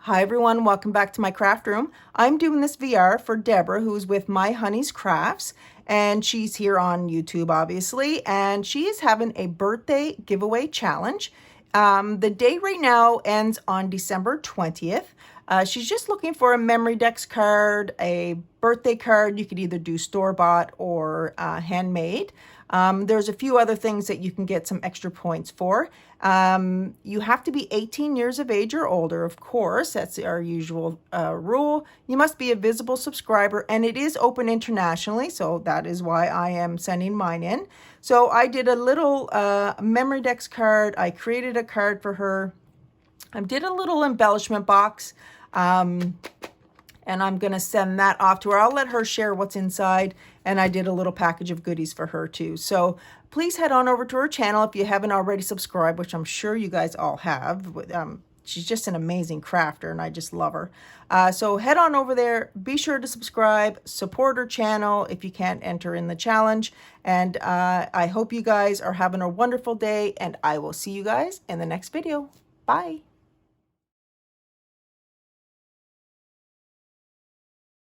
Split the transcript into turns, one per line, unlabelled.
Hi everyone, welcome back to my craft room. I'm doing this VR for Deborah, who's with My Honey's Crafts, and she's here on YouTube obviously, and she is having a birthday giveaway challenge. The date right now ends on December 20th. She's just looking for a memory dex card, a birthday card. You could either do store-bought or handmade. There's a few other things that you can get some extra points for. You have to be 18 years of age or older, of course. That's our usual rule. You must be a visible subscriber, and it is open internationally, so that is why I am sending mine in. So I did a little memory dex card. I created a card for her. I did a little embellishment box. And I'm going to send that off to her. I'll let her share what's inside, and I did a little package of goodies for her too. So please head on over to her channel if you haven't already subscribed, which I'm sure you guys all have. She's just an amazing crafter, and I just love her. So head on over there. Be sure to subscribe, support her channel if you can't enter in the challenge. And I hope you guys are having a wonderful day, and I will see you guys in the next video. Bye.